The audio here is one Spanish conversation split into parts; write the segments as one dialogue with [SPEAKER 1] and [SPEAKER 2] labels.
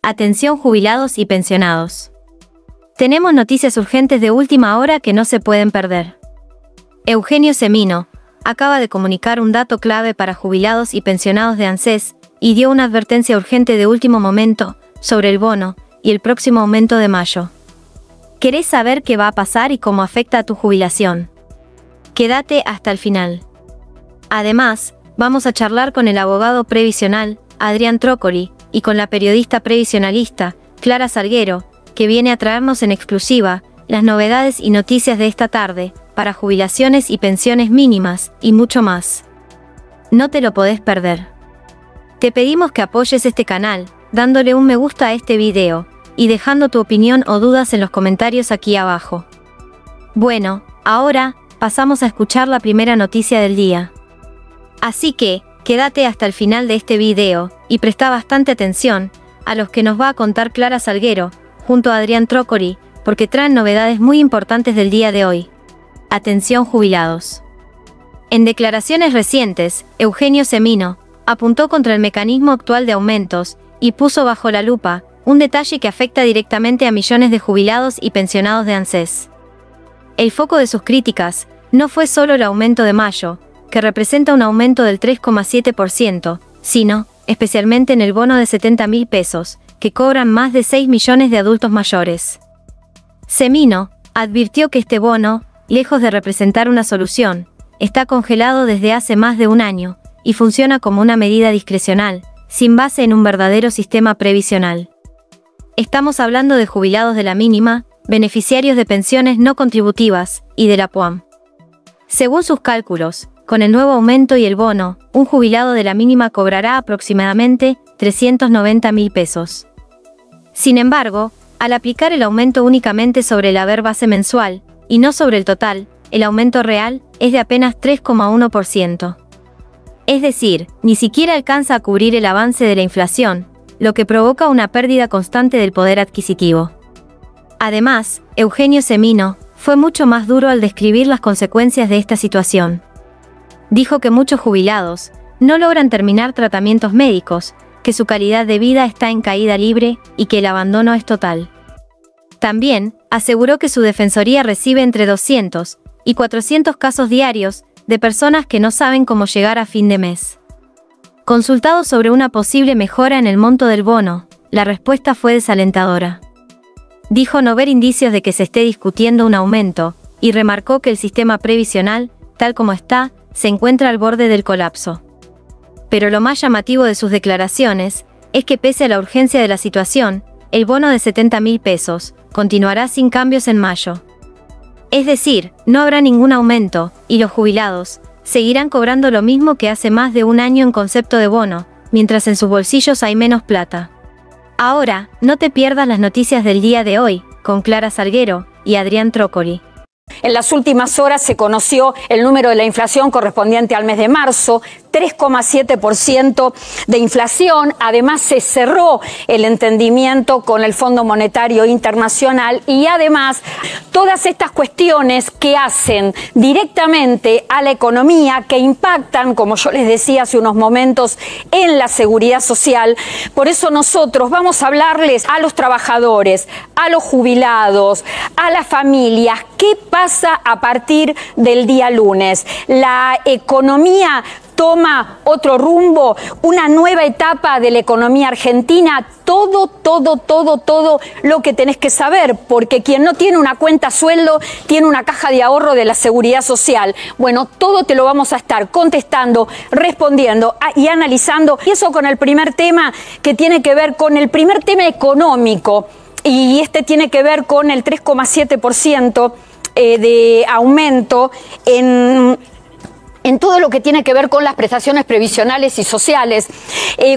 [SPEAKER 1] Atención jubilados y pensionados. Tenemos noticias urgentes de última hora que no se pueden perder. Eugenio Semino acaba de comunicar un dato clave para jubilados y pensionados de ANSES y dio una advertencia urgente de último momento sobre el bono y el próximo aumento de mayo. ¿Querés saber qué va a pasar y cómo afecta a tu jubilación? Quédate hasta el final. Además, vamos a charlar con el abogado previsional, Adrián Trócoli, y con la periodista previsionalista, Clara Salguero, que viene a traernos en exclusiva las novedades y noticias de esta tarde, para jubilaciones y pensiones mínimas, y mucho más. No te lo podés perder. Te pedimos que apoyes este canal, dándole un me gusta a este video, y dejando tu opinión o dudas en los comentarios aquí abajo. Bueno, ahora, pasamos a escuchar la primera noticia del día. Así que, quédate hasta el final de este video, y presta bastante atención a los que nos va a contar Clara Salguero, junto a Adrián Trócoli, porque traen novedades muy importantes del día de hoy. Atención jubilados. En declaraciones recientes, Eugenio Semino apuntó contra el mecanismo actual de aumentos, y puso bajo la lupa un detalle que afecta directamente a millones de jubilados y pensionados de ANSES. El foco de sus críticas no fue solo el aumento de mayo, que representa un aumento del 3,7%, sino, especialmente en el bono de 70.000 pesos, que cobran más de 6 millones de adultos mayores. Semino advirtió que este bono, lejos de representar una solución, está congelado desde hace más de un año, y funciona como una medida discrecional, sin base en un verdadero sistema previsional. Estamos hablando de jubilados de la mínima, beneficiarios de pensiones no contributivas, y de la PUAM. Según sus cálculos, con el nuevo aumento y el bono, un jubilado de la mínima cobrará aproximadamente 390.000 pesos. Sin embargo, al aplicar el aumento únicamente sobre el haber base mensual, y no sobre el total, el aumento real es de apenas 3,1%. Es decir, ni siquiera alcanza a cubrir el avance de la inflación, lo que provoca una pérdida constante del poder adquisitivo. Además, Eugenio Semino fue mucho más duro al describir las consecuencias de esta situación. Dijo que muchos jubilados no logran terminar tratamientos médicos, que su calidad de vida está en caída libre y que el abandono es total. También aseguró que su defensoría recibe entre 200 y 400 casos diarios de personas que no saben cómo llegar a fin de mes. Consultado sobre una posible mejora en el monto del bono, la respuesta fue desalentadora. Dijo no ver indicios de que se esté discutiendo un aumento, y remarcó que el sistema previsional, tal como está, se encuentra al borde del colapso. Pero lo más llamativo de sus declaraciones es que pese a la urgencia de la situación, el bono de 70.000 pesos continuará sin cambios en mayo. Es decir, no habrá ningún aumento, y los jubilados seguirán cobrando lo mismo que hace más de un año en concepto de bono, mientras en sus bolsillos hay menos plata. Ahora, no te pierdas las noticias del día de hoy, con Clara Salguero y Adrián Trócoli.
[SPEAKER 2] En las últimas horas se conoció el número de la inflación correspondiente al mes de marzo, 3,7% de inflación. Además se cerró el entendimiento con el Fondo Monetario Internacional y además todas estas cuestiones que hacen directamente a la economía, que impactan, como yo les decía hace unos momentos, en la seguridad social. Por eso nosotros vamos a hablarles a los trabajadores, a los jubilados, a las familias, qué pasa a partir del día lunes. La economía toma otro rumbo, una nueva etapa de la economía argentina, todo lo que tenés que saber, porque quien no tiene una cuenta sueldo, tiene una caja de ahorro de la Seguridad Social. Bueno, todo te lo vamos a estar contestando, respondiendo y analizando. Y eso con el primer tema, que tiene que ver con el primer tema económico, y este tiene que ver con el 3,7% de aumento en todo lo que tiene que ver con las prestaciones previsionales y sociales.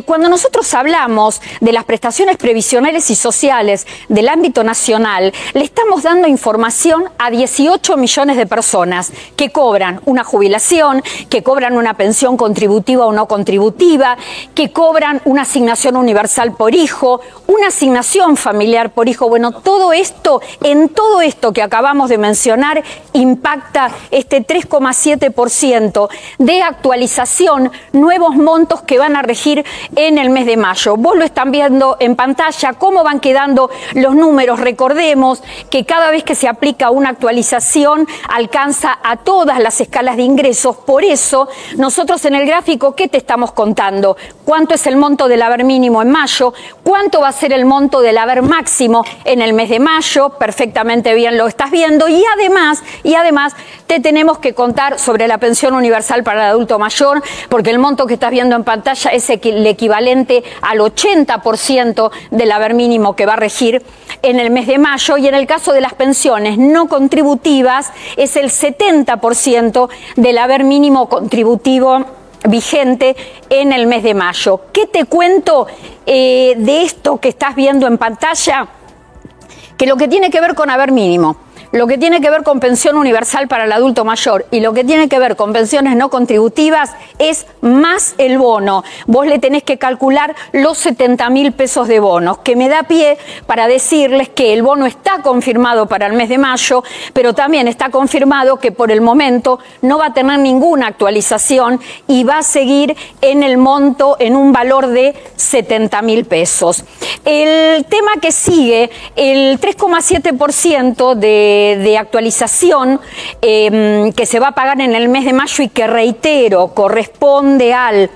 [SPEAKER 2] Cuando nosotros hablamos de las prestaciones previsionales y sociales del ámbito nacional, le estamos dando información a 18 millones de personas que cobran una jubilación, que cobran una pensión contributiva o no contributiva, que cobran una asignación universal por hijo, una asignación familiar por hijo. Bueno, todo esto, en todo esto que acabamos de mencionar, impacta este 3,7% momento de actualización, nuevos montos que van a regir en el mes de mayo. Vos lo están viendo en pantalla, cómo van quedando los números. Recordemos que cada vez que se aplica una actualización alcanza a todas las escalas de ingresos. Por eso, nosotros en el gráfico, ¿qué te estamos contando? ¿Cuánto es el monto del haber mínimo en mayo? ¿Cuánto va a ser el monto del haber máximo en el mes de mayo? Perfectamente bien lo estás viendo. Y además te tenemos que contar sobre la pensión universal para el adulto mayor, porque el monto que estás viendo en pantalla es el equivalente al 80% del haber mínimo que va a regir en el mes de mayo, y en el caso de las pensiones no contributivas es el 70% del haber mínimo contributivo vigente en el mes de mayo. ¿Qué te cuento de esto que estás viendo en pantalla? Que lo que tiene que ver con haber mínimo, lo que tiene que ver con pensión universal para el adulto mayor y lo que tiene que ver con pensiones no contributivas es más el bono. Vos le tenés que calcular los 70.000 pesos de bonos, que me da pie para decirles que el bono está confirmado para el mes de mayo, pero también está confirmado que por el momento no va a tener ninguna actualización y va a seguir en el monto, en un valor de 70.000 pesos. El tema que sigue, el 3,7% de actualización que se va a pagar en el mes de mayo y que, reitero, corresponde al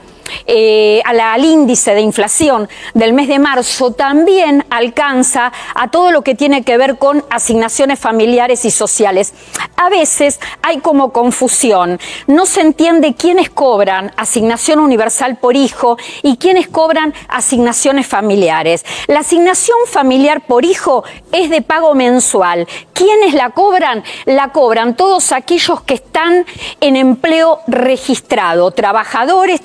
[SPEAKER 2] índice de inflación del mes de marzo, también alcanza a todo lo que tiene que ver con asignaciones familiares y sociales. A veces hay como confusión, no se entiende quiénes cobran asignación universal por hijo y quiénes cobran asignaciones familiares. La asignación familiar por hijo es de pago mensual. ¿Quiénes la cobran? La cobran todos aquellos que están en empleo registrado, trabajadoras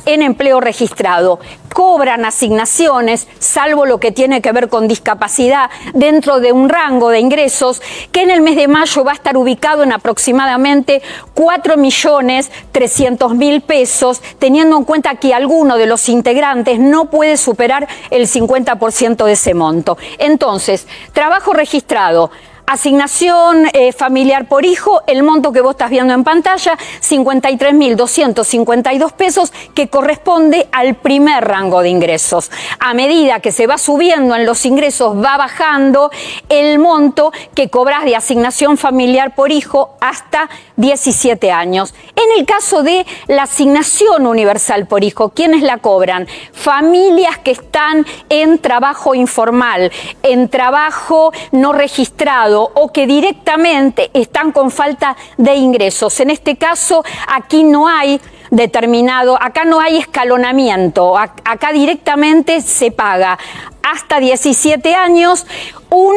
[SPEAKER 2] en empleo registrado. Cobran asignaciones, salvo lo que tiene que ver con discapacidad, dentro de un rango de ingresos que en el mes de mayo va a estar ubicado en aproximadamente 4.300.000 pesos, teniendo en cuenta que alguno de los integrantes no puede superar el 50% de ese monto. Entonces, trabajo registrado, asignación familiar por hijo, el monto que vos estás viendo en pantalla, 53.252 pesos, que corresponde al primer rango de ingresos. A medida que se va subiendo en los ingresos, va bajando el monto que cobras de asignación familiar por hijo hasta 17 años. En el caso de la asignación universal por hijo, ¿quiénes la cobran? Familias que están en trabajo informal, en trabajo no registrado, o que directamente están con falta de ingresos. En este caso, aquí no hay determinado, acá no hay escalonamiento, acá directamente se paga hasta 17 años un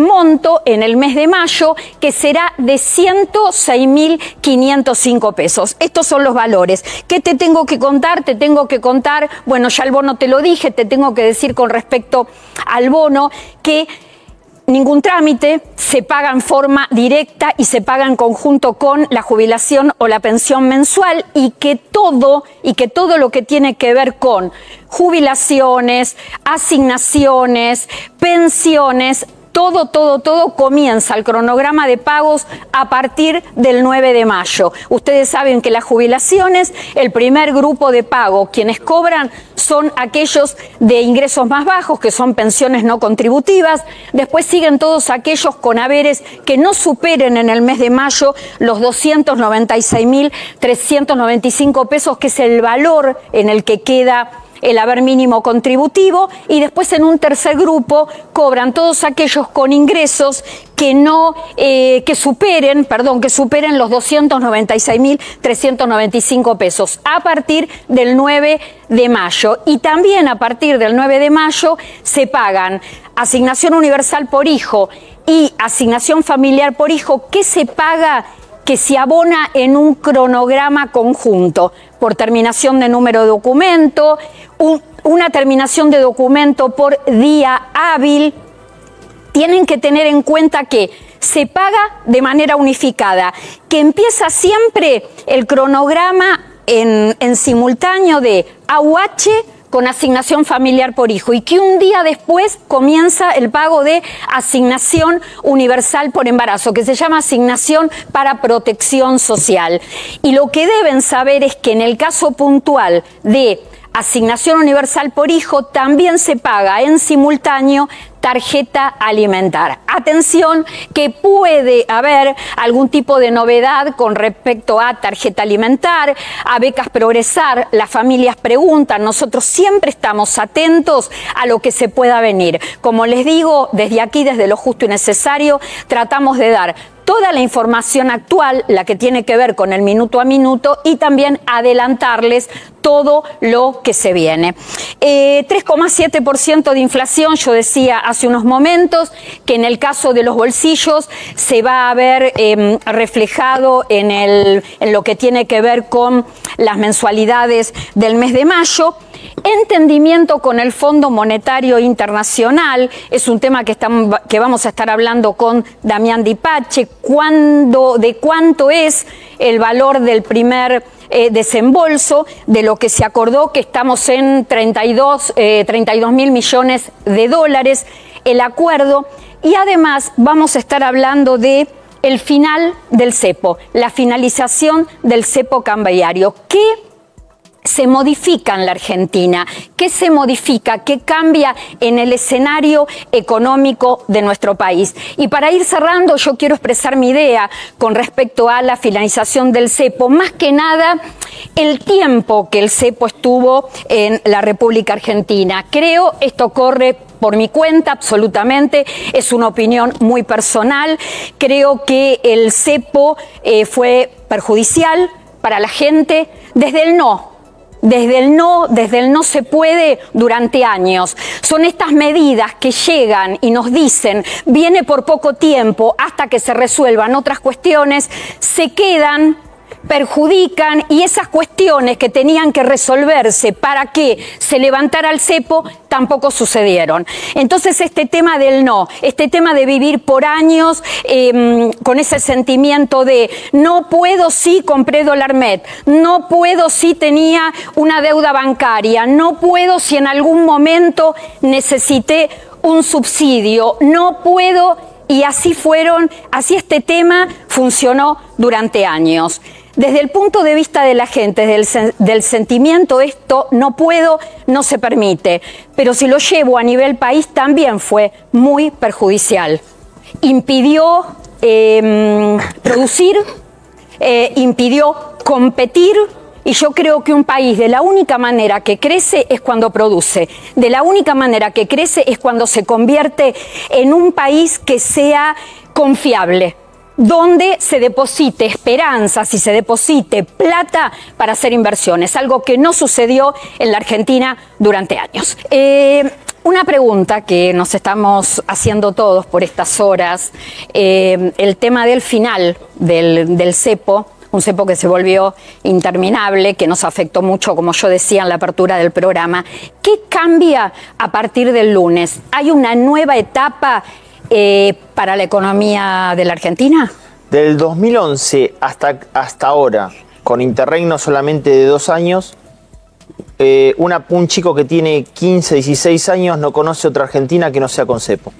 [SPEAKER 2] monto en el mes de mayo que será de 106.505 pesos. Estos son los valores. ¿Qué te tengo que contar? Te tengo que contar, bueno, ya el bono te lo dije, te tengo que decir con respecto al bono que ningún trámite, se paga en forma directa y se paga en conjunto con la jubilación o la pensión mensual, y que todo lo que tiene que ver con jubilaciones, asignaciones, pensiones, todo comienza el cronograma de pagos a partir del 9 de mayo. Ustedes saben que las jubilaciones, el primer grupo de pago, quienes cobran son aquellos de ingresos más bajos, que son pensiones no contributivas. Después siguen todos aquellos con haberes que no superen en el mes de mayo los 296.395 pesos, que es el valor en el que queda el haber mínimo contributivo, y después en un tercer grupo cobran todos aquellos con ingresos que superen los 296.395 pesos a partir del 9 de mayo. Y también a partir del 9 de mayo se pagan asignación universal por hijo y asignación familiar por hijo, que se paga, que se abona en un cronograma conjunto por terminación de número de documento, una terminación de documento por día hábil. Tienen que tener en cuenta que se paga de manera unificada, que empieza siempre el cronograma en simultáneo de AUH con asignación familiar por hijo y que un día después comienza el pago de asignación universal por embarazo, que se llama asignación para protección social. Y lo que deben saber es que en el caso puntual de asignación universal por hijo también se paga en simultáneo tarjeta alimentar. Atención, que puede haber algún tipo de novedad con respecto a tarjeta alimentar, a becas Progresar. Las familias preguntan, nosotros siempre estamos atentos a lo que se pueda venir. Como les digo, desde aquí, desde Lo Justo y Necesario, tratamos de dar toda la información actual, la que tiene que ver con el minuto a minuto, y también adelantarles todo lo que se viene. 3,7% de inflación, yo decía hace unos momentos que en el caso de los bolsillos se va a ver reflejado en lo que tiene que ver con las mensualidades del mes de mayo. Entendimiento con el Fondo Monetario Internacional, es un tema que vamos a estar hablando con Damián Di Pace, de cuánto es el valor del primer desembolso, de lo que se acordó, que estamos en 32.000 millones de dólares, el acuerdo, y además vamos a estar hablando de el final del cepo, la finalización del cepo cambiario. ¿Qué se modifica en la Argentina? ¿Qué se modifica? ¿Qué cambia en el escenario económico de nuestro país? Y para ir cerrando, yo quiero expresar mi idea con respecto a la finalización del cepo. Más que nada, el tiempo que el cepo estuvo en la República Argentina. Creo, esto corre por mi cuenta, absolutamente, es una opinión muy personal. Creo que el cepo fue perjudicial para la gente desde el no. Desde el no se puede durante años. Son estas medidas que llegan y nos dicen, viene por poco tiempo hasta que se resuelvan otras cuestiones, se quedan, perjudican, y esas cuestiones que tenían que resolverse para que se levantara el cepo tampoco sucedieron. Entonces este tema del no, este tema de vivir por años con ese sentimiento de no puedo si compré dólar MED, no puedo si tenía una deuda bancaria, no puedo si en algún momento necesité un subsidio, no puedo, y así este tema funcionó durante años. Desde el punto de vista de la gente, del sentimiento, esto no puedo, no se permite. Pero si lo llevo a nivel país, también fue muy perjudicial. Impidió producir, impidió competir, y yo creo que un país de la única manera que crece es cuando produce. De la única manera que crece es cuando se convierte en un país que sea confiable, donde se deposite esperanzas y se deposite plata para hacer inversiones, algo que no sucedió en la Argentina durante años. Una pregunta que nos estamos haciendo todos por estas horas, el tema del final del cepo, un cepo que se volvió interminable, que nos afectó mucho, como yo decía en la apertura del programa. ¿Qué cambia a partir del lunes? ¿Hay una nueva etapa para la economía de la Argentina?
[SPEAKER 3] Del 2011 hasta ahora, con interregno solamente de 2 años, un chico que tiene 15, 16 años no conoce otra Argentina que no sea con cepo.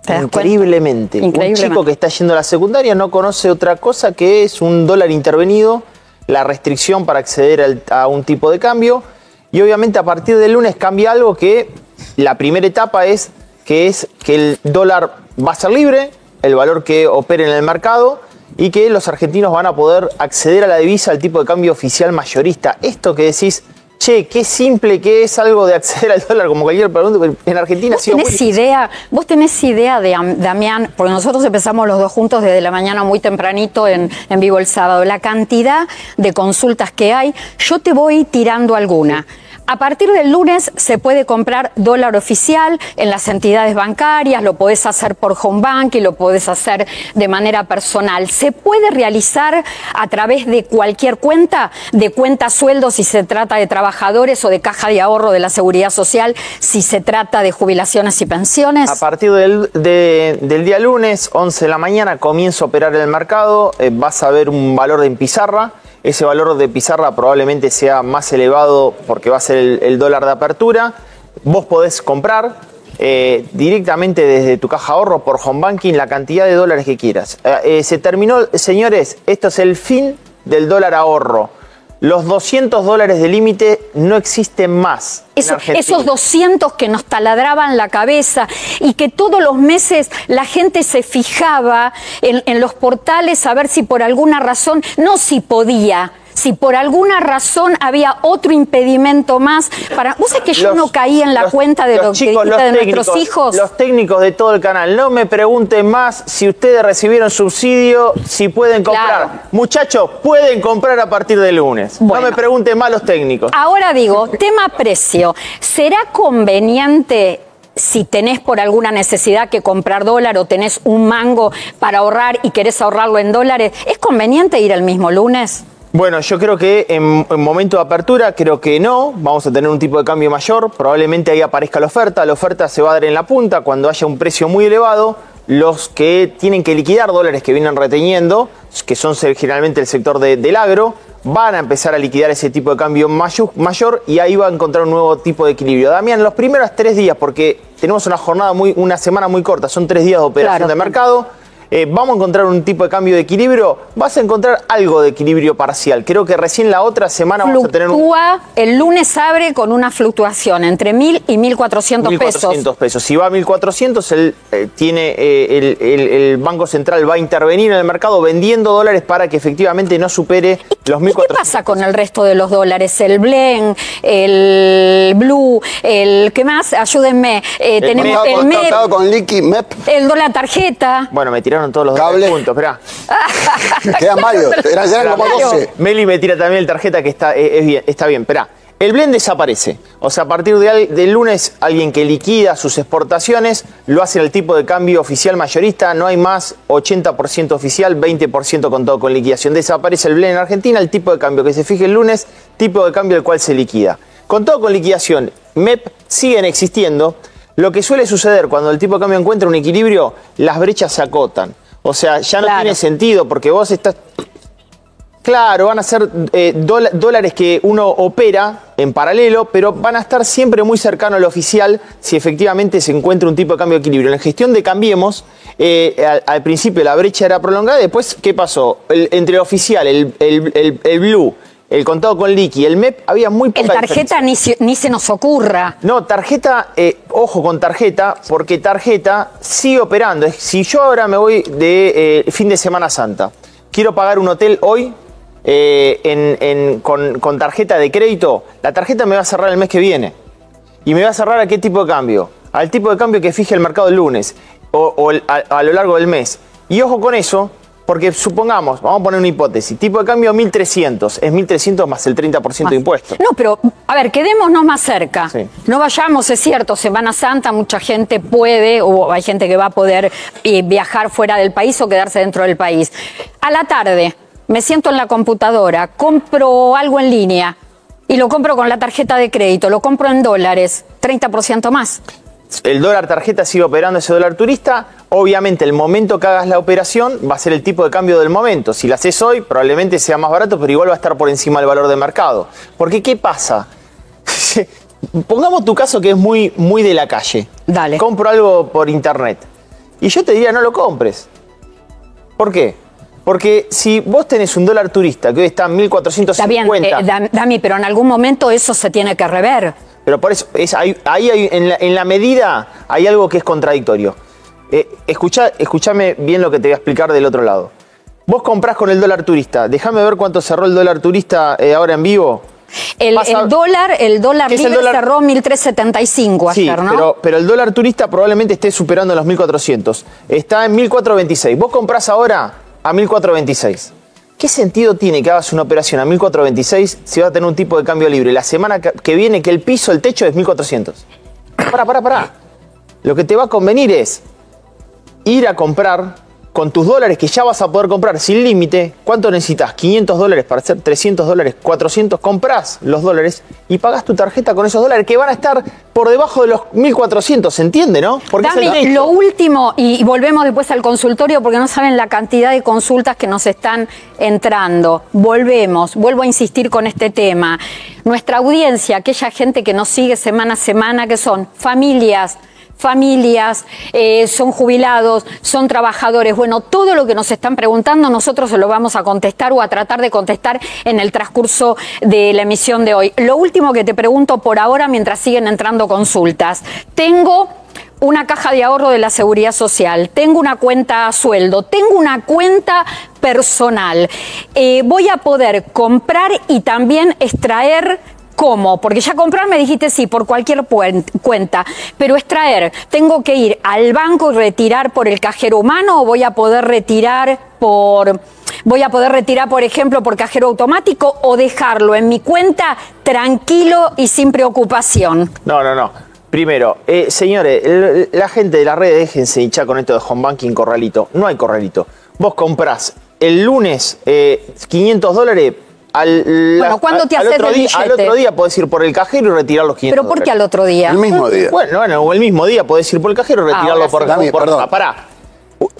[SPEAKER 3] Increíblemente. Un chico que está yendo a la secundaria no conoce otra cosa que es un dólar intervenido, la restricción para acceder a un tipo de cambio, y obviamente a partir del lunes cambia algo que la primera etapa es que el dólar va a ser libre, el valor que opere en el mercado, y que los argentinos van a poder acceder a la divisa al tipo de cambio oficial mayorista. Esto que decís, che, qué simple que es algo de acceder al dólar, como cualquier pregunta, en Argentina ha sido muy difícil.
[SPEAKER 2] ¿Vos tenés idea, Damián, porque nosotros empezamos los dos juntos desde la mañana muy tempranito en vivo el sábado, la cantidad de consultas que hay? Yo te voy tirando alguna. A partir del lunes se puede comprar dólar oficial en las entidades bancarias, lo podés hacer por home bank y lo podés hacer de manera personal. ¿Se puede realizar a través de cualquier cuenta? ¿De cuenta sueldo si se trata de trabajadores o de caja de ahorro de la Seguridad Social si se trata de jubilaciones y pensiones?
[SPEAKER 3] A partir del día lunes, 11 de la mañana, comienza a operar el mercado, vas a ver un valor en pizarra. ese valor de pizarra probablemente sea más elevado porque va a ser el dólar de apertura. Vos podés comprar directamente desde tu caja ahorro por home banking la cantidad de dólares que quieras. Se terminó, señores, esto es el fin del dólar ahorro. Los $200 de límite no existen más.
[SPEAKER 2] Esos 200 que nos taladraban la cabeza y que todos los meses la gente se fijaba en los portales a ver si por alguna razón, no si podía, si por alguna razón había otro impedimento más para... ¿Vos sabés que yo no caí en la cuenta de lo que dijiste de nuestros hijos?
[SPEAKER 3] Los técnicos de todo el canal, no me pregunten más si ustedes recibieron subsidio, si pueden comprar. Claro. Muchachos, pueden comprar a partir del lunes. Bueno, no me pregunten más los técnicos.
[SPEAKER 2] Ahora digo, tema precio. ¿Será conveniente, si tenés por alguna necesidad que comprar dólar o tenés un mango para ahorrar y querés ahorrarlo en dólares, ¿es conveniente ir el mismo lunes?
[SPEAKER 3] Bueno, yo creo que en momento de apertura, creo que no. Vamos a tener un tipo de cambio mayor. Probablemente ahí aparezca la oferta se va a dar en la punta cuando haya un precio muy elevado. Los que tienen que liquidar dólares que vienen reteniendo, que son generalmente el sector del agro, van a empezar a liquidar ese tipo de cambio mayor y ahí va a encontrar un nuevo tipo de equilibrio. Damián, los primeros 3 días, porque tenemos una semana muy corta, son 3 días de operación de mercado. Vamos a encontrar un tipo de cambio de equilibrio, vas a encontrar algo de equilibrio parcial. Creo que recién la otra semana vamos a tener
[SPEAKER 2] el lunes abre con una fluctuación entre 1.000 y 1.400 pesos.
[SPEAKER 3] 1.400 pesos. Si va a 1.400, el Banco Central va a intervenir en el mercado vendiendo dólares para que efectivamente no supere los 1.400.
[SPEAKER 2] ¿Qué pasa con el resto de los dólares? El Blend, el Blue, ¿qué más? Ayúdenme. Tenemos el MEP,
[SPEAKER 4] con Liqui, MEP.
[SPEAKER 2] El dólar tarjeta.
[SPEAKER 3] Bueno, me tiraron todos los dólares juntos, esperá.
[SPEAKER 4] Quedan varios, eran como 12.
[SPEAKER 3] Meli me tira también el tarjeta que está bien, esperá. El blend desaparece. O sea, a partir del lunes, alguien que liquida sus exportaciones lo hace al tipo de cambio oficial mayorista. No hay más 80% oficial, 20% con todo con liquidación. Desaparece el blend en Argentina, el tipo de cambio que se fije el lunes, tipo de cambio el cual se liquida. Con todo con liquidación, MEP siguen existiendo. Lo que suele suceder cuando el tipo de cambio encuentra un equilibrio, las brechas se acotan. O sea, ya no tiene sentido porque vos estás... Claro, van a ser dólares que uno opera en paralelo, pero van a estar siempre muy cercano al oficial si efectivamente se encuentra un tipo de cambio de equilibrio. En la gestión de Cambiemos, al principio la brecha era prolongada, después, ¿qué pasó? Entre el oficial, el Blue, el contado con liqui, el MEP, había muy poca
[SPEAKER 2] tarjeta ni se nos ocurra.
[SPEAKER 3] No, tarjeta, ojo con tarjeta, porque tarjeta sigue operando. Si yo ahora me voy de fin de Semana Santa, quiero pagar un hotel hoy con tarjeta de crédito, la tarjeta me va a cerrar el mes que viene. ¿Y me va a cerrar a qué tipo de cambio? Al tipo de cambio que fije el mercado el lunes o a lo largo del mes. Y ojo con eso, porque supongamos, vamos a poner una hipótesis, tipo de cambio 1.300, es 1.300 más el 30% de impuestos.
[SPEAKER 2] No, pero, a ver, quedémonos más cerca.
[SPEAKER 3] Sí.
[SPEAKER 2] No vayamos, es cierto, Semana Santa, mucha gente puede, o hay gente que va a poder viajar fuera del país o quedarse dentro del país. A la tarde, me siento en la computadora, compro algo en línea y lo compro con la tarjeta de crédito, lo compro en dólares, 30% más.
[SPEAKER 3] El dólar tarjeta sigue operando ese dólar turista. Obviamente, el momento que hagas la operación va a ser el tipo de cambio del momento. Si la haces hoy, probablemente sea más barato, pero igual va a estar por encima del valor de mercado. Porque, ¿qué pasa? Pongamos tu caso que es muy, muy de la calle.
[SPEAKER 2] Dale.
[SPEAKER 3] Compro algo por internet. Y yo te diría, no lo compres. ¿Por qué? Porque si vos tenés un dólar turista que hoy está en 1.450...
[SPEAKER 2] Está bien, Dami, pero en algún momento eso se tiene que rever.
[SPEAKER 3] Pero por eso, en la medida hay algo que es contradictorio. Escuchame bien lo que te voy a explicar del otro lado. Vos comprás con el dólar turista. Déjame ver cuánto cerró el dólar turista ahora en vivo.
[SPEAKER 2] El dólar libre cerró 1.375 ayer, ¿no?
[SPEAKER 3] Pero el dólar turista probablemente esté superando los 1.400. Está en 1.426. Vos comprás ahora a 1.426. ¿Qué sentido tiene que hagas una operación a 1.426 si vas a tener un tipo de cambio libre? La semana que viene que el techo es 1.400. Pará. Lo que te va a convenir es ir a comprar con tus dólares que ya vas a poder comprar sin límite, ¿cuánto necesitas? $500 para hacer $300, $400, comprás los dólares y pagás tu tarjeta con esos dólares que van a estar por debajo de los 1.400, ¿se entiende, no? Porque
[SPEAKER 2] Dame lo último, y volvemos después al consultorio porque no saben la cantidad de consultas que nos están entrando. Vuelvo a insistir con este tema. Nuestra audiencia, aquella gente que nos sigue semana a semana, que son familias, son jubilados, son trabajadores. Bueno, todo lo que nos están preguntando nosotros se lo vamos a contestar o a tratar de contestar en el transcurso de la emisión de hoy. Lo último que te pregunto por ahora, mientras siguen entrando consultas. Tengo una caja de ahorro de la Seguridad Social, tengo una cuenta a sueldo, tengo una cuenta personal. Voy a poder comprar y también extraer. ¿Cómo? Porque ya comprar me dijiste sí, por cualquier cuenta, pero extraer, ¿tengo que ir al banco y retirar por el cajero humano o voy a poder retirar, por ejemplo, por cajero automático o dejarlo en mi cuenta tranquilo y sin preocupación?
[SPEAKER 3] No. Primero, señores, la gente de la red, déjense hinchar con esto de home banking, corralito. No hay corralito. Vos comprás el lunes $500.
[SPEAKER 2] ¿Cuándo te haces el billete?
[SPEAKER 3] Al otro día podés ir por el cajero y retirar los $500.
[SPEAKER 2] ¿Pero por qué al otro día?
[SPEAKER 4] El mismo día.
[SPEAKER 3] Bueno, o el mismo día podés ir por el cajero y retirarlo por pará.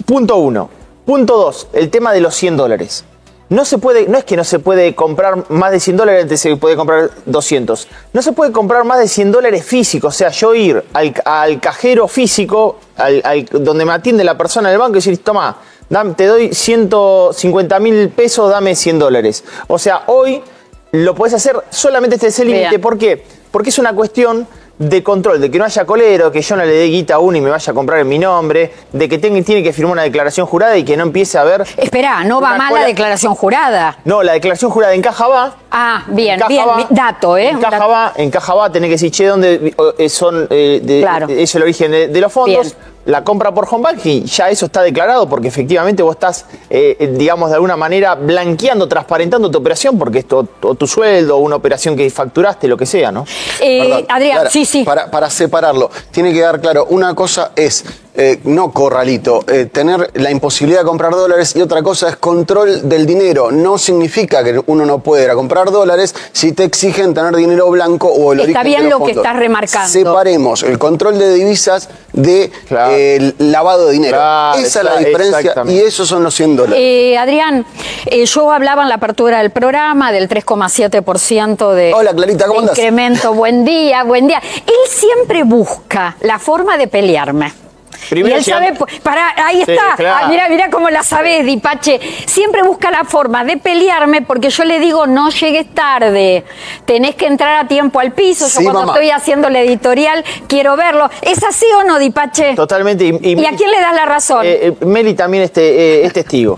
[SPEAKER 3] Punto 1. Punto 2, el tema de los $100. No es que no se puede comprar más de $100, antes se puede comprar 200. No se puede comprar más de $100 físicos. O sea, yo ir al cajero físico, donde me atiende la persona del banco y decir, toma, te doy 150.000 pesos, dame $100. O sea, hoy lo podés hacer, solamente este es el límite. ¿Por qué? Porque es una cuestión de control, de que no haya colero, que yo no le dé guita a uno y me vaya a comprar en mi nombre, de que tiene que firmar una declaración jurada y que no empiece a ver...
[SPEAKER 2] Espera, ¿no va mal la declaración jurada?
[SPEAKER 3] No, la declaración jurada en Caja va.
[SPEAKER 2] Ah, bien, dato, ¿eh?
[SPEAKER 3] En Caja va, tenés que decir, che, ¿dónde es el origen de los fondos? Bien. La compra por home banking, ya eso está declarado porque efectivamente vos estás, digamos, de alguna manera blanqueando, transparentando tu operación porque es tu sueldo, una operación que facturaste, lo que sea, ¿no?
[SPEAKER 2] Adrián, Clara, sí.
[SPEAKER 4] Para separarlo, tiene que quedar claro, una cosa es, no corralito, tener la imposibilidad de comprar dólares y otra cosa es control del dinero. No significa que uno no pueda ir a comprar dólares si te exigen tener dinero blanco o el origen de los fondos.
[SPEAKER 2] Está bien lo que estás remarcando.
[SPEAKER 4] Separemos el control de divisas de el lavado de dinero. Esa es la diferencia y esos son los $100.
[SPEAKER 2] Adrián, yo hablaba en la apertura del programa del 3,7% de,
[SPEAKER 4] hola, Clarita, ¿cómo andás?
[SPEAKER 2] Incremento. Buen día. Él siempre busca la forma de pelearme. Primero y él sabe, ahí está, sí, claro. Mira cómo la sabes, Dipache. Siempre busca la forma de pelearme porque yo le digo, no llegues tarde, tenés que entrar a tiempo al piso. Yo cuando estoy haciendo el editorial quiero verlo. ¿Es así o no, Dipache?
[SPEAKER 3] Totalmente.
[SPEAKER 2] ¿Y a quién le das la razón?
[SPEAKER 3] Meli también es testigo.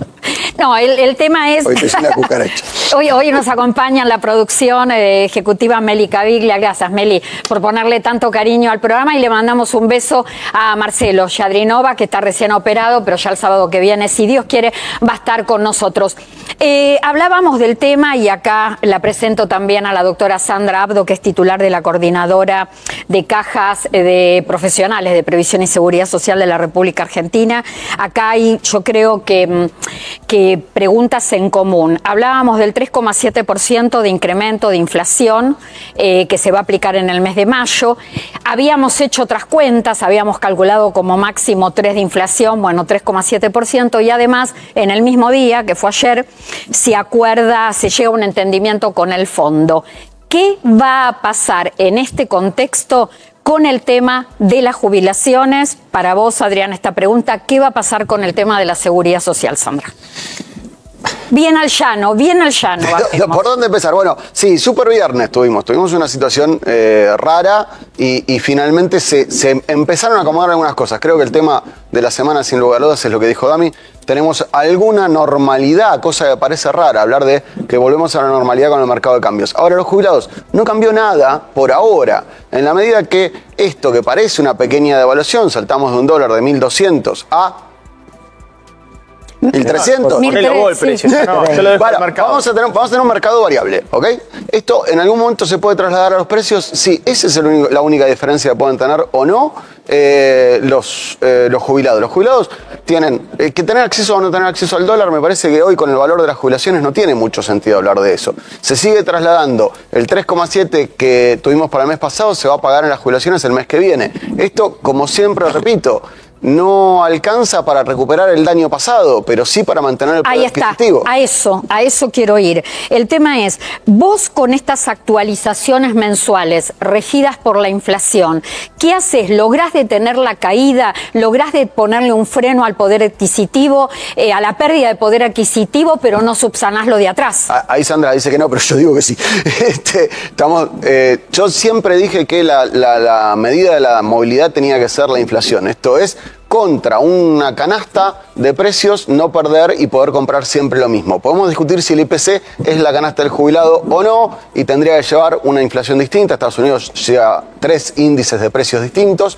[SPEAKER 2] No, el tema es...
[SPEAKER 4] Hoy te hice una cucaracha.
[SPEAKER 2] Hoy nos acompaña en la producción ejecutiva Meli Caviglia. Gracias, Meli, por ponerle tanto cariño al programa y le mandamos un beso a Marcelo Yadrinova, que está recién operado, pero ya el sábado que viene, si Dios quiere, va a estar con nosotros. Hablábamos del tema y acá la presento también a la doctora Sandra Abdo, que es titular de la Coordinadora de Cajas de Profesionales de Previsión y Seguridad Social de la República Argentina. Acá hay, yo creo que preguntas en común. Hablábamos del 3,7% de incremento de inflación que se va a aplicar en el mes de mayo. Habíamos hecho otras cuentas, habíamos calculado como máximo 3 de inflación, bueno, 3,7%, y además en el mismo día, que fue ayer, se llega a un entendimiento con el fondo. ¿Qué va a pasar en este contexto con el tema de las jubilaciones? Para vos, Adrián, esta pregunta, ¿qué va a pasar con el tema de la seguridad social, Sandra? Bien al llano.
[SPEAKER 4] ¿Por dónde empezar? Bueno, sí, super viernes tuvimos una situación rara y finalmente se empezaron a acomodar algunas cosas. Creo que el tema de la semana, sin lugar a dudas, es lo que dijo Dami. Tenemos alguna normalidad, cosa que parece rara, hablar de que volvemos a la normalidad con el mercado de cambios. Ahora, los jubilados, no cambió nada por ahora, en la medida que esto que parece una pequeña devaluación, saltamos de un dólar de 1.200 a 1.300. Vamos a tener un mercado variable, ¿ok? Esto en algún momento se puede trasladar a los precios. Sí, esa es la única diferencia que pueden tener o no los jubilados. Los jubilados tienen que tener acceso o no tener acceso al dólar. Me parece que hoy con el valor de las jubilaciones no tiene mucho sentido hablar de eso. Se sigue trasladando el 3,7 que tuvimos para el mes pasado, se va a pagar en las jubilaciones el mes que viene. Esto, como siempre repito, no alcanza para recuperar el daño pasado, pero sí para mantener el poder adquisitivo.
[SPEAKER 2] A eso quiero ir. El tema es, vos con estas actualizaciones mensuales regidas por la inflación, ¿qué haces? ¿Lográs detener la caída? ¿Lográs de ponerle un freno al poder adquisitivo, a la pérdida de poder adquisitivo, pero no subsanás lo de atrás?
[SPEAKER 4] Ahí Sandra dice que no, pero yo digo que sí. Yo siempre dije que la medida de la movilidad tenía que ser la inflación. Esto es, contra una canasta de precios, no perder y poder comprar siempre lo mismo. Podemos discutir si el IPC es la canasta del jubilado o no, y tendría que llevar una inflación distinta. Estados Unidos lleva 3 índices de precios distintos,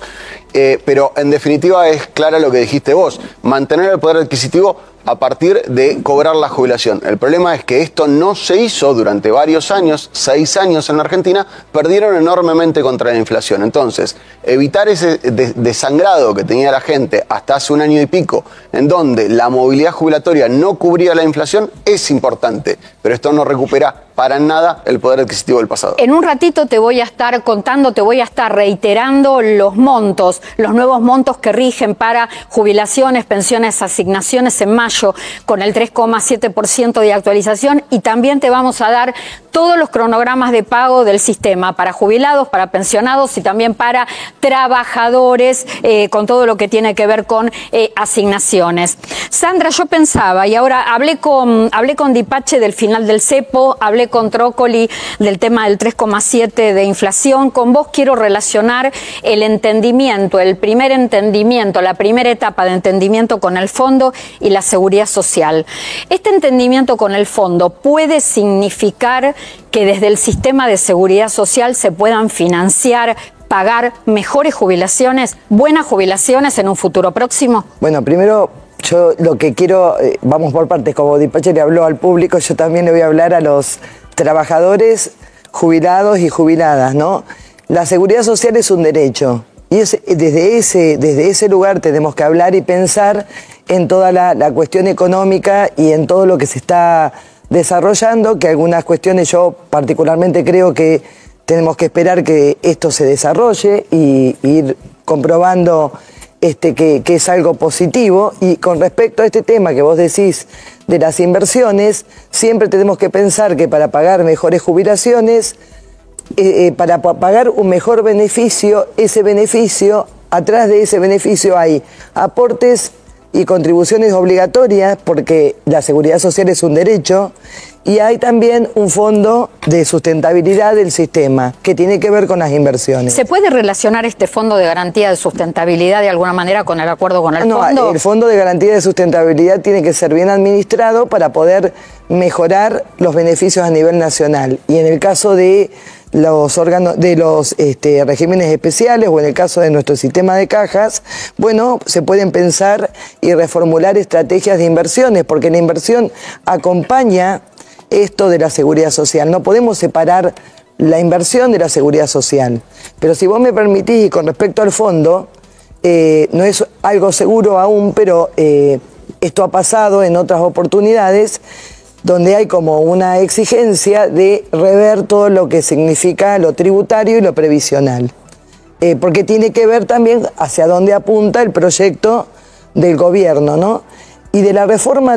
[SPEAKER 4] pero en definitiva es clara lo que dijiste vos, mantener el poder adquisitivo a partir de cobrar la jubilación. El problema es que esto no se hizo durante varios años, 6 años en la Argentina, perdieron enormemente contra la inflación. Entonces, evitar ese desangrado que tenía la gente hasta hace un año y pico, en donde la movilidad jubilatoria no cubría la inflación, es importante, pero esto no recupera para nada el poder adquisitivo del pasado.
[SPEAKER 2] En un ratito te voy a estar contando, te voy a estar reiterando los montos, los nuevos montos que rigen para jubilaciones, pensiones, asignaciones en mayo, con el 3,7% de actualización, y también te vamos a dar todos los cronogramas de pago del sistema para jubilados, para pensionados y también para trabajadores, con todo lo que tiene que ver con asignaciones. Sandra, yo pensaba, y ahora hablé con Dipache del final del cepo, hablé con Trócoli del tema del 3,7 de inflación. Con vos quiero relacionar el entendimiento, el primer entendimiento, la primera etapa de entendimiento con el fondo y la seguridad social. Este entendimiento con el fondo puede significar que desde el sistema de seguridad social se puedan financiar, pagar mejores jubilaciones, buenas jubilaciones en un futuro próximo.
[SPEAKER 5] Bueno, primero yo lo que quiero, vamos por partes, como Dipache le habló al público, yo también le voy a hablar a los trabajadores jubilados y jubiladas, ¿no? La seguridad social es un derecho y desde ese lugar tenemos que hablar y pensar en toda la cuestión económica y en todo lo que se está desarrollando, que algunas cuestiones yo particularmente creo que tenemos que esperar que esto se desarrolle y ir comprobando que es algo positivo. Y con respecto a este tema que vos decís de las inversiones, siempre tenemos que pensar que para pagar mejores jubilaciones, para pagar un mejor beneficio, atrás de ese beneficio hay aportes y contribuciones obligatorias, porque la seguridad social es un derecho, y hay también un fondo de sustentabilidad del sistema, que tiene que ver con las inversiones.
[SPEAKER 2] ¿Se puede relacionar este fondo de garantía de sustentabilidad de alguna manera con el acuerdo con el fondo?
[SPEAKER 5] No, el fondo de garantía de sustentabilidad tiene que ser bien administrado para poder mejorar los beneficios a nivel nacional. Y en el caso de los órganos, de los regímenes especiales, o en el caso de nuestro sistema de cajas, bueno, se pueden pensar y reformular estrategias de inversiones, porque la inversión acompaña esto de la seguridad social. No podemos separar la inversión de la seguridad social. Pero si vos me permitís, y con respecto al fondo, no es algo seguro aún, pero esto ha pasado en otras oportunidades, donde hay como una exigencia de rever todo lo que significa lo tributario y lo previsional. Porque tiene que ver también hacia dónde apunta el proyecto del gobierno, ¿no? Y de la reforma,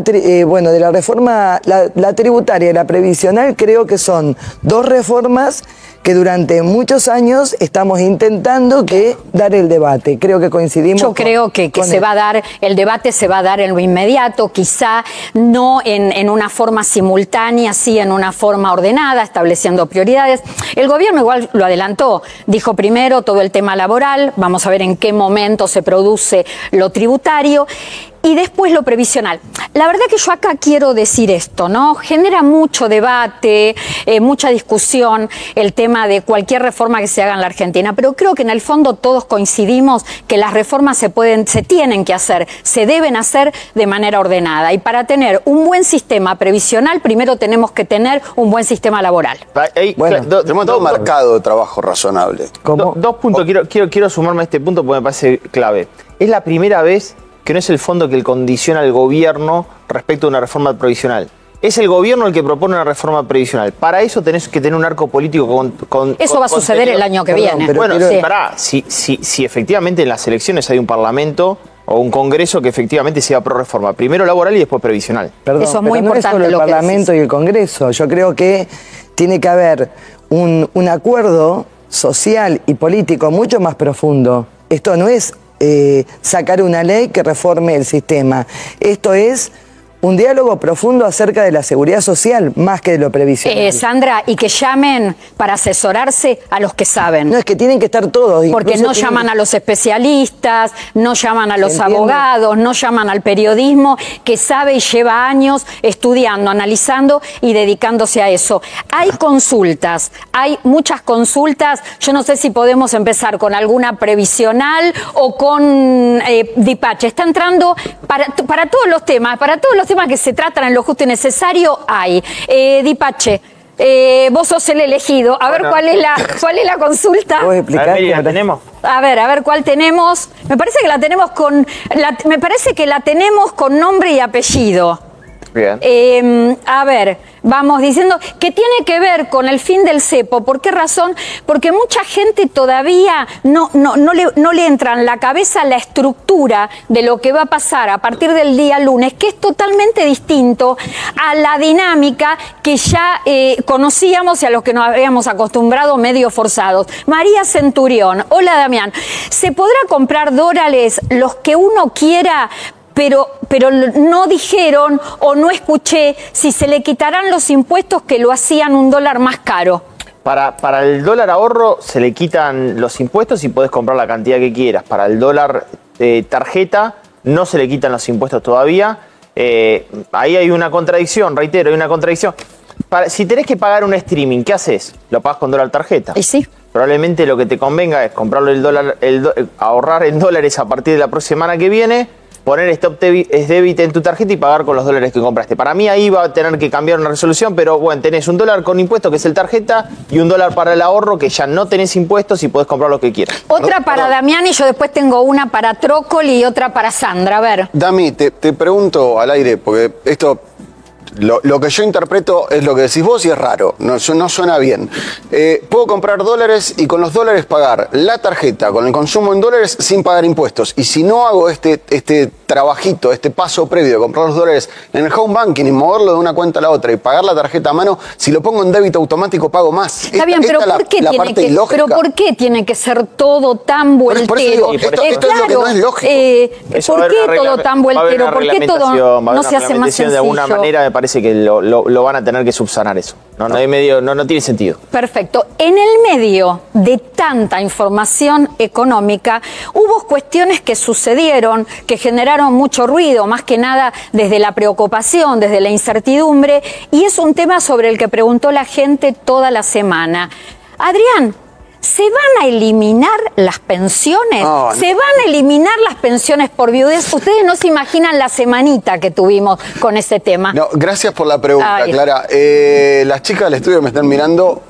[SPEAKER 5] la tributaria y la previsional, creo que son dos reformas que durante muchos años estamos intentando dar el debate. Creo que coincidimos.
[SPEAKER 2] Yo creo que se va a dar, el debate se va a dar en lo inmediato, quizá no en una forma simultánea, sí en una forma ordenada, estableciendo prioridades. El gobierno igual lo adelantó, dijo primero todo el tema laboral, vamos a ver en qué momento se produce lo tributario, y después lo previsional. La verdad que yo acá quiero decir esto, ¿no? Genera mucho debate, mucha discusión el tema de cualquier reforma que se haga en la Argentina, pero creo que en el fondo todos coincidimos que las reformas se tienen que hacer, se deben hacer de manera ordenada. Y para tener un buen sistema previsional, primero tenemos que tener un buen sistema laboral.
[SPEAKER 4] Bueno, tenemos todo un mercado de trabajo razonable.
[SPEAKER 3] Dos puntos, quiero sumarme a este punto porque me parece clave. Es la primera vez que no es el fondo que condiciona al gobierno respecto a una reforma previsional. Es el gobierno el que propone una reforma previsional. Para eso tenés que tener un arco político con
[SPEAKER 2] eso va a suceder el año que viene.
[SPEAKER 3] Bueno, pará, si efectivamente en las elecciones hay un parlamento o un congreso que efectivamente sea pro reforma, primero laboral y después previsional.
[SPEAKER 5] Perdón,
[SPEAKER 2] eso es muy
[SPEAKER 5] pero
[SPEAKER 2] importante.
[SPEAKER 5] No es solo el parlamento y el congreso. Yo creo que tiene que haber un acuerdo social y político mucho más profundo. Esto no es sacar una ley que reforme el sistema. Esto es un diálogo profundo acerca de la seguridad social, más que de lo previsional.
[SPEAKER 2] Sandra, y que llamen para asesorarse a los que saben.
[SPEAKER 5] No, es que tienen que estar todos.
[SPEAKER 2] Porque no llaman a los especialistas, no llaman a los abogados, no llaman al periodismo, que sabe y lleva años estudiando, analizando y dedicándose a eso. Hay consultas, hay muchas consultas. Yo no sé si podemos empezar con alguna previsional o con Dipache. Está entrando para todos los temas, que se tratan en lo justo y necesario, hay. Dipache, vos sos el elegido. A ver, ¿cuál es la consulta?
[SPEAKER 5] ¿Puedes explicar?
[SPEAKER 3] A ver, ¿la tenemos?
[SPEAKER 2] A ver cuál tenemos. Me parece que la tenemos con nombre y apellido.
[SPEAKER 3] Bien.
[SPEAKER 2] A ver, vamos diciendo que tiene que ver con el fin del cepo. ¿Por qué razón? Porque mucha gente todavía no le entra en la cabeza la estructura de lo que va a pasar a partir del día lunes, que es totalmente distinto a la dinámica que ya conocíamos y a los que nos habíamos acostumbrado medio forzados. María Centurión, hola Damián, ¿se podrá comprar dólares los que uno quiera? Pero no dijeron o no escuché si se le quitarán los impuestos que lo hacían un dólar más caro.
[SPEAKER 3] Para el dólar ahorro se le quitan los impuestos y podés comprar la cantidad que quieras. Para el dólar tarjeta no se le quitan los impuestos todavía. Ahí hay una contradicción, reitero, hay una contradicción. Si tenés que pagar un streaming, ¿qué haces? Lo pagas con dólar tarjeta.
[SPEAKER 2] ¿Y sí?
[SPEAKER 3] Probablemente lo que te convenga es comprarlo ahorrar en dólares a partir de la próxima semana que viene, poner stop debit en tu tarjeta y pagar con los dólares que compraste. Para mí ahí va a tener que cambiar una resolución, pero bueno, tenés un dólar con impuestos, que es el tarjeta, y un dólar para el ahorro, que ya no tenés impuestos y podés comprar lo que quieras.
[SPEAKER 2] Otra para Damián y yo después tengo una para Trócoli y otra para Sandra. A ver.
[SPEAKER 4] Dami, te pregunto al aire, porque esto... Lo que yo interpreto es lo que decís vos y es raro, no suena bien. Puedo comprar dólares y con los dólares pagar la tarjeta con el consumo en dólares sin pagar impuestos. Y si no hago este trabajito, este paso previo de comprar los dólares en el home banking y moverlo de una cuenta a la otra y pagar la tarjeta a mano, si lo pongo en débito automático pago más.
[SPEAKER 2] Está bien, pero ¿por qué tiene que ser todo tan voltero?
[SPEAKER 4] Esto es lo que no es lógico.
[SPEAKER 2] ¿Por qué todo tan voltero? ¿Por qué todo no se hace más sencillo?
[SPEAKER 3] De alguna manera me parece que lo van a tener que subsanar eso. No tiene sentido.
[SPEAKER 2] Perfecto. En el medio de tanta información económica, hubo cuestiones que sucedieron, que generaron mucho ruido, más que nada desde la preocupación, desde la incertidumbre, y es un tema sobre el que preguntó la gente toda la semana. Adrián, ¿se van a eliminar las pensiones?
[SPEAKER 4] No.
[SPEAKER 2] ¿Se van a eliminar las pensiones por viudez? Ustedes no se imaginan la semanita que tuvimos con ese tema.
[SPEAKER 4] No, gracias por la pregunta, Clara. Las chicas del estudio me están mirando.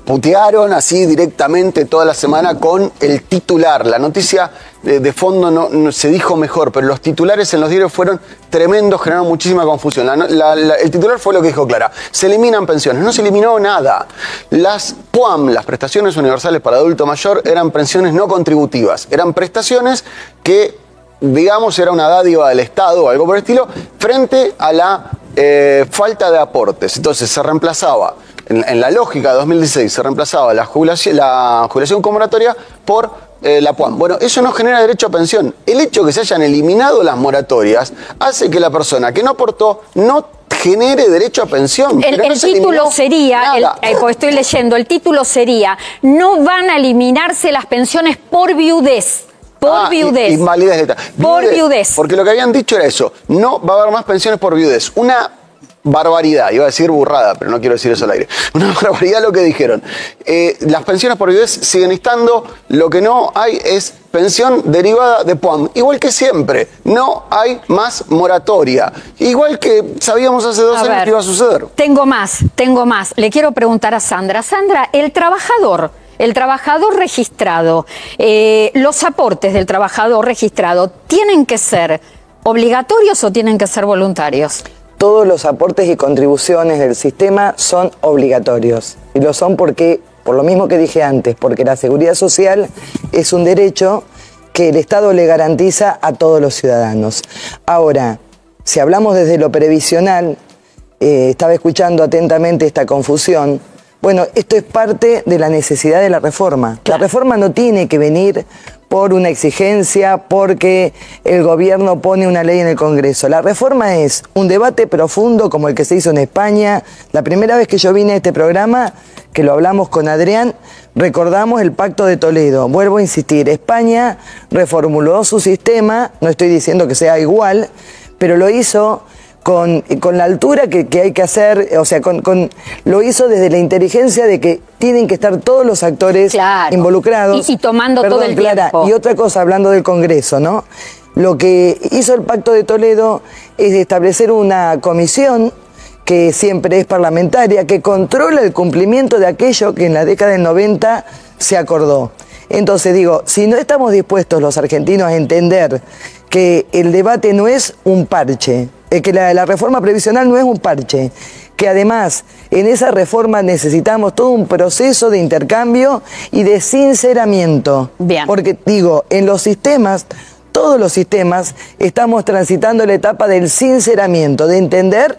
[SPEAKER 4] Putearon así directamente toda la semana con el titular. La noticia de fondo no se dijo mejor, pero los titulares en los diarios fueron tremendos, generaron muchísima confusión. El titular fue lo que dijo Clara: se eliminan pensiones. No se eliminó nada. Las PUAM, las prestaciones universales para adulto mayor, eran pensiones no contributivas. Eran prestaciones que, digamos, era una dádiva del Estado o algo por el estilo, frente a la falta de aportes. Entonces se reemplazaba, en la lógica de 2016, se reemplazaba la jubilación conmemoratoria por la PUAM. Bueno, eso no genera derecho a pensión. El hecho de que se hayan eliminado las moratorias hace que la persona que no aportó no genere derecho a pensión.
[SPEAKER 2] El título sería, porque estoy leyendo, el título sería: no van a eliminarse las pensiones por viudez. Por viudez.
[SPEAKER 4] Invalidez de esta.
[SPEAKER 2] Por viudez.
[SPEAKER 4] Porque lo que habían dicho era eso: no va a haber más pensiones por viudez. Una barbaridad, iba a decir burrada, pero no quiero decir eso al aire. Una barbaridad lo que dijeron. Las pensiones por viudez siguen estando, lo que no hay es pensión derivada de PUAM. Igual que siempre, no hay más moratoria. Igual que sabíamos hace 2 años que iba a suceder.
[SPEAKER 2] Tengo más. Le quiero preguntar a Sandra. Sandra, el trabajador el trabajador registrado, los aportes del trabajador registrado, ¿tienen que ser obligatorios o tienen que ser voluntarios?
[SPEAKER 5] Todos los aportes y contribuciones del sistema son obligatorios. Y lo son porque, por lo mismo que dije antes, porque la seguridad social es un derecho que el Estado le garantiza a todos los ciudadanos. Ahora, si hablamos desde lo previsional, estaba escuchando atentamente esta confusión. Bueno, esto es parte de la necesidad de la reforma. La reforma no tiene que venir por una exigencia, porque el gobierno pone una ley en el Congreso. La reforma es un debate profundo como el que se hizo en España. La primera vez que yo vine a este programa, que lo hablamos con Adrián, recordamos el Pacto de Toledo. Vuelvo a insistir, España reformuló su sistema, no estoy diciendo que sea igual, pero lo hizo con la altura que hay que hacer, o sea, lo hizo desde la inteligencia de que tienen que estar todos los actores involucrados.
[SPEAKER 2] Y tomando todo el tiempo.
[SPEAKER 5] Y otra cosa, hablando del Congreso, ¿no? Lo que hizo el Pacto de Toledo es establecer una comisión que siempre es parlamentaria, que controla el cumplimiento de aquello que en la década del 90 se acordó. Entonces digo, si no estamos dispuestos los argentinos a entender que el debate no es un parche, que la reforma previsional no es un parche, que además en esa reforma necesitamos todo un proceso de intercambio y de sinceramiento.
[SPEAKER 2] Bien.
[SPEAKER 5] Porque digo, en los sistemas, todos los sistemas, estamos transitando la etapa del sinceramiento, de entender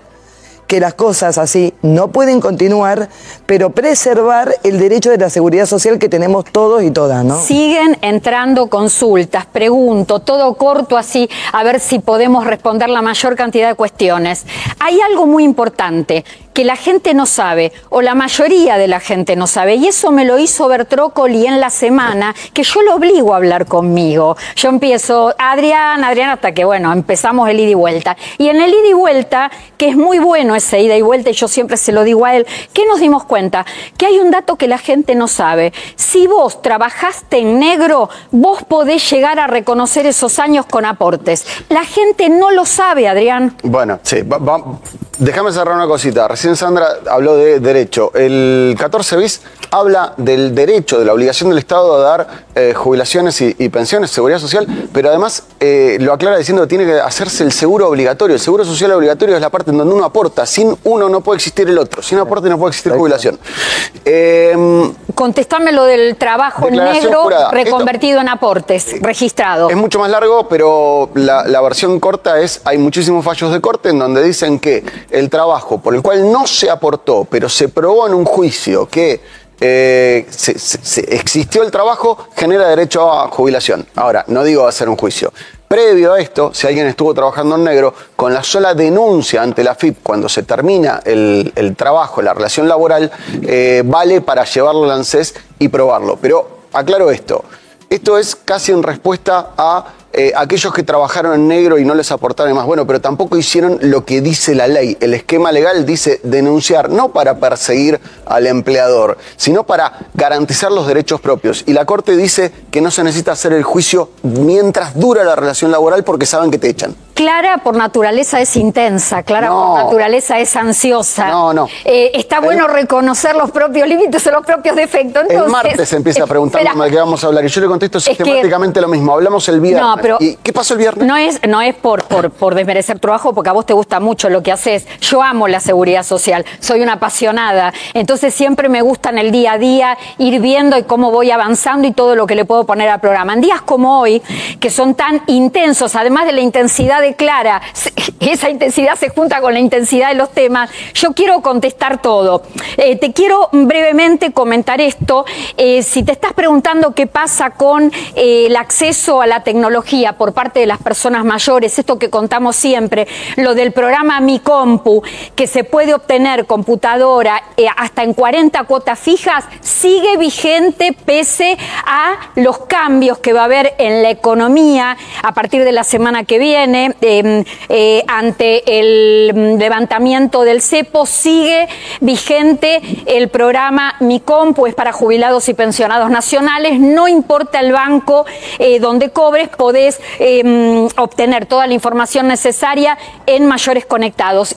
[SPEAKER 5] que las cosas así no pueden continuar, pero preservar el derecho de la seguridad social que tenemos todos y todas, ¿no?
[SPEAKER 2] Siguen entrando consultas, pregunto, todo corto así, a ver si podemos responder la mayor cantidad de cuestiones. Hay algo muy importante que la gente no sabe, o la mayoría de la gente no sabe, y eso me lo hizo Bertrócoli en la semana, que yo lo obligo a hablar conmigo. Yo empiezo, Adrián, hasta que, bueno, empezamos el ida y vuelta. Y en el ida y vuelta, que es muy bueno ese ida y vuelta, y yo siempre se lo digo a él, ¿qué nos dimos cuenta? Que hay un dato que la gente no sabe. Si vos trabajaste en negro, vos podés llegar a reconocer esos años con aportes. La gente no lo sabe, Adrián.
[SPEAKER 4] Bueno, sí, déjame cerrar una cosita. Recién Sandra habló de derecho. El 14 bis habla del derecho, de la obligación del Estado de dar jubilaciones y pensiones, seguridad social, pero además lo aclara diciendo que tiene que hacerse el seguro obligatorio. El seguro social obligatorio es la parte en donde uno aporta. Sin uno no puede existir el otro. Sin aporte no puede existir jubilación.
[SPEAKER 2] Contestame lo del trabajo en negro jurada. Reconvertido en aportes, registrado.
[SPEAKER 4] Es mucho más largo, pero la versión corta es, hay muchísimos fallos de corte en donde dicen que el trabajo por el cual no se aportó, pero se probó en un juicio que existió el trabajo, genera derecho a jubilación. Ahora, no digo hacer un juicio. Previo a esto, si alguien estuvo trabajando en negro, con la sola denuncia ante la AFIP, cuando se termina el trabajo, la relación laboral, vale para llevarlo al ANSES y probarlo. Pero aclaro esto es casi en respuesta a aquellos que trabajaron en negro y no les aportaron más. Bueno, pero tampoco hicieron lo que dice la ley. El esquema legal dice denunciar, no para perseguir al empleador, sino para garantizar los derechos propios. Y la Corte dice que no se necesita hacer el juicio mientras dura la relación laboral porque saben que te echan.
[SPEAKER 2] Clara por naturaleza es intensa, Clara por naturaleza es ansiosa. Está bueno reconocer los propios límites o los propios defectos. Entonces,
[SPEAKER 4] el martes empieza preguntándome de qué vamos a hablar y yo le contesto sistemáticamente lo mismo. Hablamos el viernes. Pero ¿y qué pasó el viernes?
[SPEAKER 2] No es por desmerecer tu trabajo, porque a vos te gusta mucho lo que haces. Yo amo la seguridad social, soy una apasionada. Entonces siempre me gusta en el día a día ir viendo y cómo voy avanzando y todo lo que le puedo poner al programa. En días como hoy, que son tan intensos, además de la intensidad de Clara, esa intensidad se junta con la intensidad de los temas, yo quiero contestar todo. Te quiero brevemente comentar esto. Si te estás preguntando qué pasa con el acceso a la tecnología por parte de las personas mayores, esto que contamos siempre, lo del programa Mi Compu, que se puede obtener computadora hasta en 40 cuotas fijas, sigue vigente pese a los cambios que va a haber en la economía a partir de la semana que viene. Ante el levantamiento del cepo, sigue vigente el programa Mi Compu, es para jubilados y pensionados nacionales, no importa el banco donde cobres, podés obtener toda la información necesaria en Mayores Conectados.